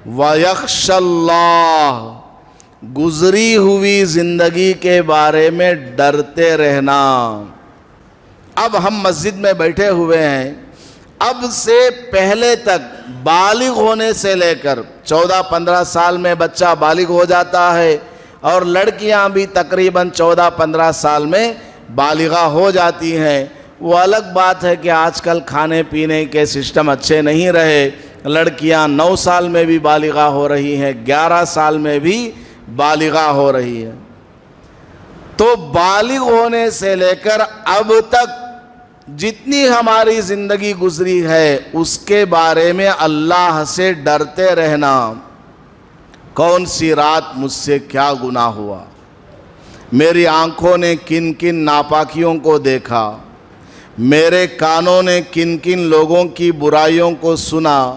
وَيَخْشَ اللَّهَ، گزری ہوئی زندگی کے بارے میں ڈرتے رہنا۔ اب ہم مسجد میں بیٹھے ہوئے ہیں، اب سے پہلے تک بالغ ہونے سے لے کر 14-15 سال میں بچہ بالغ ہو جاتا ہے، اور لڑکیاں بھی تقریباً 14-15 سال میں بالغہ ہو جاتی ہیں۔ وہ الگ بات ہے کہ آج کل کھانے پینے کے سسٹم اچھے نہیں رہے، لڑکیاں 9 سال میں بھی بالغہ ہو رہی ہیں، 11 سال میں بھی بالغہ ہو رہی ہے۔ تو بالغ ہونے سے لے کر اب تک جتنی ہماری زندگی گزری ہے اس کے بارے میں اللہ سے ڈرتے رہنا۔ کون سی رات مجھ سے کیا گناہ ہوا، میری آنکھوں نے کن کن ناپاکیوں کو دیکھا، میرے کانوں نے کن کن لوگوں کی برائیوں کو سنا،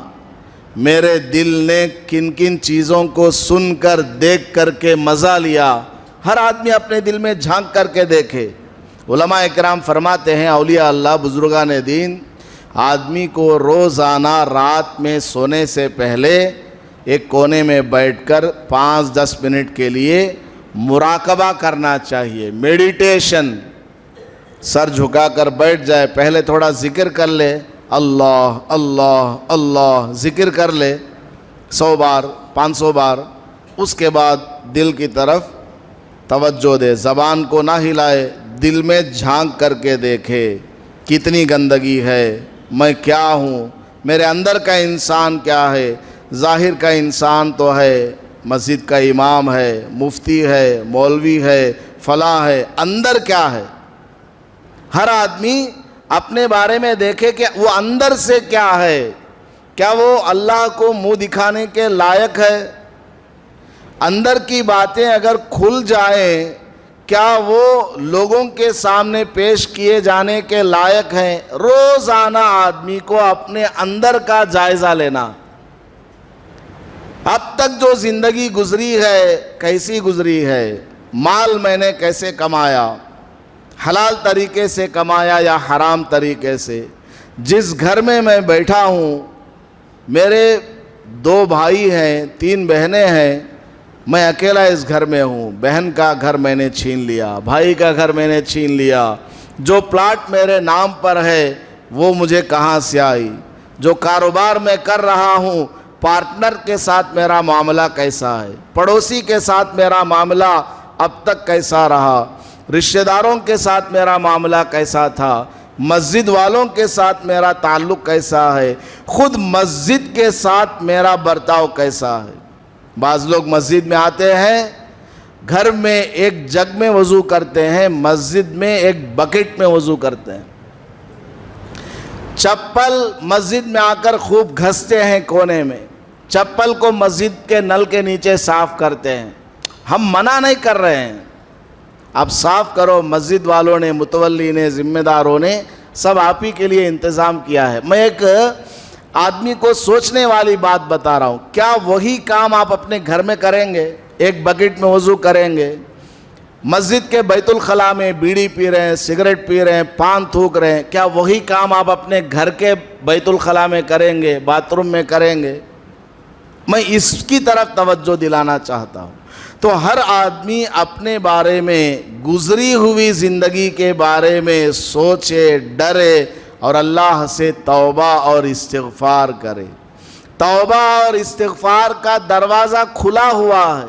میرے دل نے کن کن چیزوں کو سن کر دیکھ کر کے مزہ لیا۔ ہر آدمی اپنے دل میں جھانک کر کے دیکھے۔ علماء اکرام فرماتے ہیں، اولیاء اللہ بزرگان دین، آدمی کو روزانہ رات میں سونے سے پہلے ایک کونے میں بیٹھ کر 5-10 منٹ کے لیے مراقبہ کرنا چاہیے، میڈیٹیشن۔ سر جھکا کر بیٹھ جائے، پہلے تھوڑا ذکر کر لے، اللہ اللہ اللہ ذکر کر لے 100 بار 500 بار، اس کے بعد دل کی طرف توجہ دے، زبان کو نہ ہلائے، دل میں جھانک کر کے دیکھے کتنی گندگی ہے، میں کیا ہوں، میرے اندر کا انسان کیا ہے۔ ظاہر کا انسان تو ہے، مسجد کا امام ہے، مفتی ہے، مولوی ہے، فلاں ہے، اندر کیا ہے؟ ہر آدمی اپنے بارے میں دیکھے کہ وہ اندر سے کیا ہے، کیا وہ اللہ کو منہ دکھانے کے لائق ہے؟ اندر کی باتیں اگر کھل جائیں، کیا وہ لوگوں کے سامنے پیش کیے جانے کے لائق ہیں؟ روزانہ آدمی کو اپنے اندر کا جائزہ لینا۔ اب تک جو زندگی گزری ہے کیسی گزری ہے، مال میں نے کیسے کمایا، حلال طریقے سے کمایا یا حرام طریقے سے؟ جس گھر میں میں بیٹھا ہوں، میرے 2 بھائی ہیں، 3 بہنیں ہیں، میں اکیلا اس گھر میں ہوں۔ بہن کا گھر میں نے چھین لیا، بھائی کا گھر میں نے چھین لیا، جو پلاٹ میرے نام پر ہے وہ مجھے کہاں سے آئی، جو کاروبار میں کر رہا ہوں پارٹنر کے ساتھ میرا معاملہ کیسا ہے، پڑوسی کے ساتھ میرا معاملہ اب تک کیسا رہا، رشتہ داروں کے ساتھ میرا معاملہ کیسا تھا، مسجد والوں کے ساتھ میرا تعلق کیسا ہے، خود مسجد کے ساتھ میرا برتاؤ کیسا ہے۔ بعض لوگ مسجد میں آتے ہیں، گھر میں ایک جگ میں وضو کرتے ہیں، مسجد میں ایک بکٹ میں وضو کرتے ہیں، چپل مسجد میں آ کر خوب گھستے ہیں کونے میں، چپل کو مسجد کے نل کے نیچے صاف کرتے ہیں۔ ہم منع نہیں کر رہے ہیں، اب صاف کرو، مسجد والوں نے، متولی نے، ذمہ داروں نے سب آپ ہی کے لیے انتظام کیا ہے۔ میں ایک آدمی کو سوچنے والی بات بتا رہا ہوں، کیا وہی کام آپ اپنے گھر میں کریں گے؟ ایک بکٹ میں وضو کریں گے، مسجد کے بیت الخلاء میں بیڑی پی رہے ہیں، سگریٹ پی رہے ہیں، پان تھوک رہے ہیں، کیا وہی کام آپ اپنے گھر کے بیت الخلاء میں کریں گے، باتھ روم میں کریں گے؟ میں اس کی طرف توجہ دلانا چاہتا ہوں۔ تو ہر آدمی اپنے بارے میں، گزری ہوئی زندگی کے بارے میں سوچے، ڈرے اور اللہ سے توبہ اور استغفار کرے۔ توبہ اور استغفار کا دروازہ کھلا ہوا ہے۔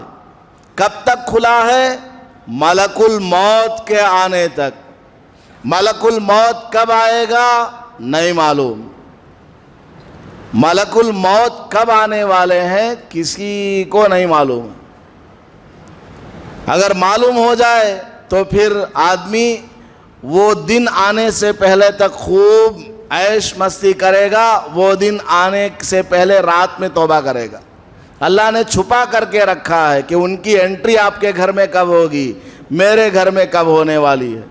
کب تک کھلا ہے؟ ملک الموت کے آنے تک۔ ملک الموت کب آئے گا نہیں معلوم، ملک الموت کب آنے والے ہیں کسی کو نہیں معلوم۔ اگر معلوم ہو جائے تو پھر آدمی وہ دن آنے سے پہلے تک خوب عیش مستی کرے گا، وہ دن آنے سے پہلے رات میں توبہ کرے گا۔ اللہ نے چھپا کر کے رکھا ہے کہ ان کی انٹری آپ کے گھر میں کب ہوگی، میرے گھر میں کب ہونے والی ہے۔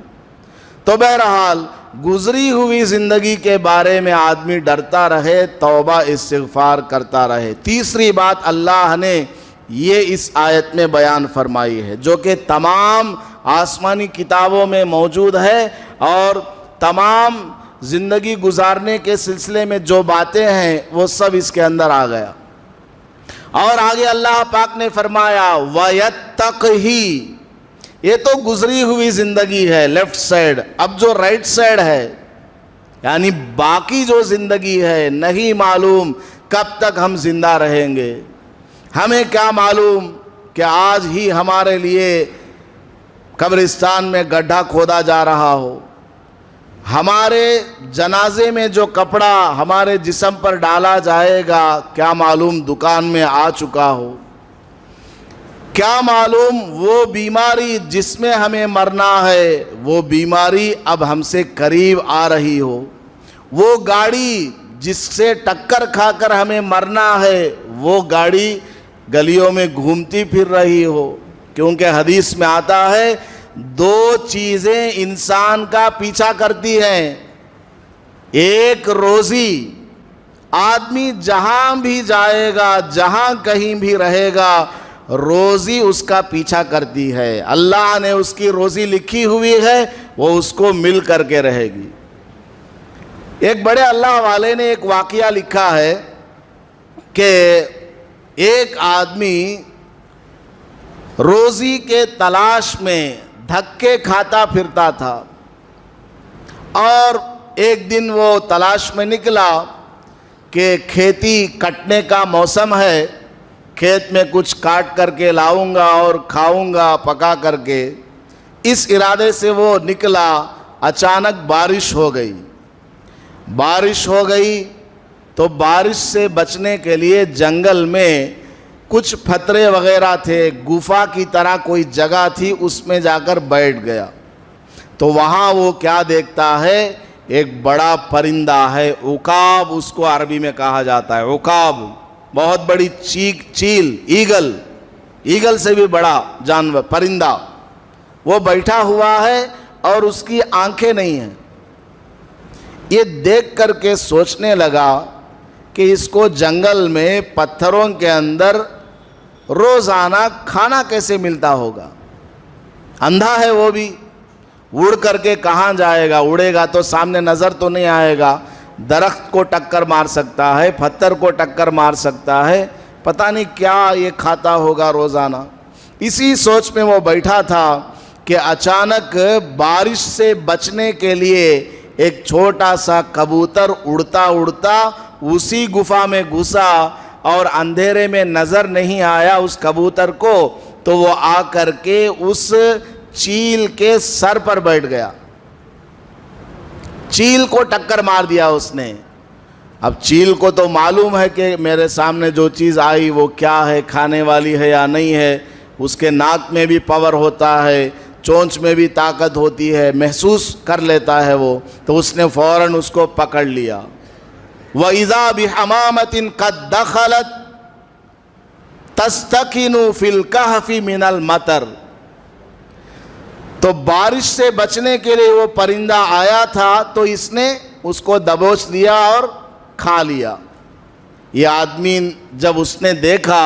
تو بہرحال گزری ہوئی زندگی کے بارے میں آدمی ڈرتا رہے، توبہ استغفار کرتا رہے۔ تیسری بات اللہ نے یہ اس آیت میں بیان فرمائی ہے، جو کہ تمام آسمانی کتابوں میں موجود ہے، اور تمام زندگی گزارنے کے سلسلے میں جو باتیں ہیں وہ سب اس کے اندر آ گیا۔ اور آگے اللہ پاک نے فرمایا وَيَتَّقْهِ، یہ تو گزری ہوئی زندگی ہے لیفٹ سائڈ، اب جو رائٹ سائڈ ہے یعنی باقی جو زندگی ہے نہیں معلوم کب تک ہم زندہ رہیں گے. ہمیں کیا معلوم کہ آج ہی ہمارے لیے قبرستان میں گڈھا کھودا جا رہا ہو، ہمارے جنازے میں جو کپڑا ہمارے جسم پر ڈالا جائے گا کیا معلوم دکان میں آ چکا ہو، کیا معلوم وہ بیماری جس میں ہمیں مرنا ہے وہ بیماری اب ہم سے قریب آ رہی ہو، وہ گاڑی جس سے ٹکر کھا کر ہمیں مرنا ہے وہ گاڑی گلیوں میں گھومتی پھر رہی ہو. کیونکہ حدیث میں آتا ہے دو چیزیں انسان کا پیچھا کرتی ہیں، ایک روزی، آدمی جہاں بھی جائے گا جہاں کہیں بھی رہے گا روزی اس کا پیچھا کرتی ہے، اللہ نے اس کی روزی لکھی ہوئی ہے وہ اس کو مل کر کے رہے گی. ایک بڑے اللہ والے نے ایک واقعہ لکھا ہے کہ ایک آدمی روزی کے تلاش میں دھکے کھاتا پھرتا تھا، اور ایک دن وہ تلاش میں نکلا کہ کھیتی کٹنے کا موسم ہے، کھیت میں کچھ کاٹ کر کے لاؤں گا اور کھاؤں گا پکا کر کے. اس ارادے سے وہ نکلا، اچانک بارش ہو گئی. بارش ہو گئی تو بارش سے بچنے کے لیے جنگل میں کچھ پتھرے وغیرہ تھے، گفا کی طرح کوئی جگہ تھی، اس میں جا کر بیٹھ گیا. تو وہاں وہ کیا دیکھتا ہے، ایک بڑا پرندہ ہے، عقاب اس کو عربی میں کہا جاتا ہے. عقاب بہت بڑی چیل، ایگل سے بھی بڑا جانور، پرندہ. وہ بیٹھا ہوا ہے اور اس کی آنکھیں نہیں ہیں. یہ دیکھ کر کے سوچنے لگا کہ اس کو جنگل میں پتھروں کے اندر روزانہ کھانا کیسے ملتا ہوگا. اندھا ہے وہ بھی، اڑ کر کے کہاں جائے گا، اڑے گا تو سامنے نظر تو نہیں آئے گا، درخت کو ٹکر مار سکتا ہے، پتھر کو ٹکر مار سکتا ہے، پتہ نہیں کیا یہ کھاتا ہوگا روزانہ. اسی سوچ میں وہ بیٹھا تھا کہ اچانک بارش سے بچنے کے لیے ایک چھوٹا سا کبوتر اڑتا اڑتا اسی گفا میں گھسا اور اندھیرے میں نظر نہیں آیا اس کبوتر کو، تو وہ آ کر کے اس چیل کے سر پر بیٹھ گیا. چیل کو ٹکر مار دیا اس نے. اب چیل کو تو معلوم ہے کہ میرے سامنے جو چیز آئی وہ کیا ہے، کھانے والی ہے یا نہیں ہے. اس کے ناک میں بھی پاور ہوتا ہے، چونچ میں بھی طاقت ہوتی ہے، محسوس کر لیتا ہے وہ. تو اس نے فوراً اس کو پکڑ لیا. وَإِذَا بِحَمَامَةٍ قَدْ دَخَلَتْ تَسْتَكِنُ فِي الْكَهْفِ مِنَ الْمَطَرِ. تو بارش سے بچنے کے لیے وہ پرندہ آیا تھا تو اس نے اس کو دبوچ لیا اور کھا لیا. یہ آدمی جب اس نے دیکھا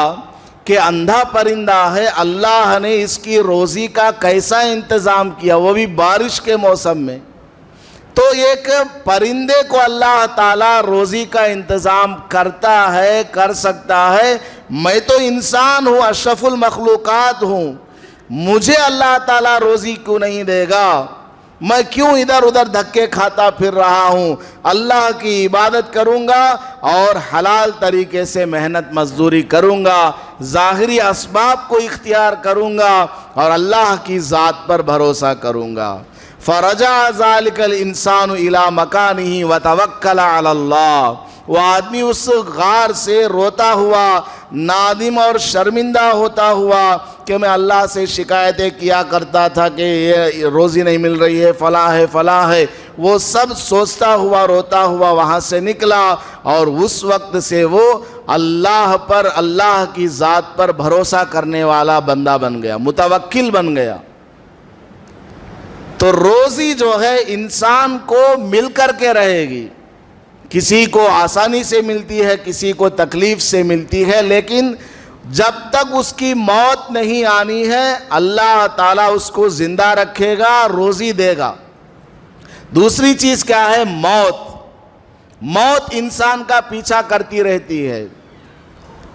کہ اندھا پرندہ ہے، اللہ نے اس کی روزی کا کیسا انتظام کیا، وہ بھی بارش کے موسم میں. تو ایک پرندے کو اللہ تعالیٰ روزی کا انتظام کرتا ہے، کر سکتا ہے. میں تو انسان ہوں، اشرف المخلوقات ہوں، مجھے اللہ تعالیٰ روزی کیوں نہیں دے گا؟ میں کیوں ادھر ادھر دھکے کھاتا پھر رہا ہوں؟ اللہ کی عبادت کروں گا اور حلال طریقے سے محنت مزدوری کروں گا، ظاہری اسباب کو اختیار کروں گا اور اللہ کی ذات پر بھروسہ کروں گا. فرجع ذلك الانسان الى مکانہ وتوکل علی اللہ. وہ آدمی اس غار سے روتا ہوا، نادم اور شرمندہ ہوتا ہوا کہ میں اللہ سے شکایتیں کیا کرتا تھا کہ یہ روزی نہیں مل رہی ہے، فلاں ہے فلاں ہے. وہ سب سوچتا ہوا روتا ہوا وہاں سے نکلا اور اس وقت سے وہ اللہ پر، اللہ کی ذات پر بھروسہ کرنے والا بندہ بن گیا، متوکل بن گیا. تو روزی جو ہے انسان کو مل کر کے رہے گی. کسی کو آسانی سے ملتی ہے، کسی کو تکلیف سے ملتی ہے، لیکن جب تک اس کی موت نہیں آنی ہے اللہ تعالیٰ اس کو زندہ رکھے گا، روزی دے گا. دوسری چیز کیا ہے؟ موت. موت انسان کا پیچھا کرتی رہتی ہے.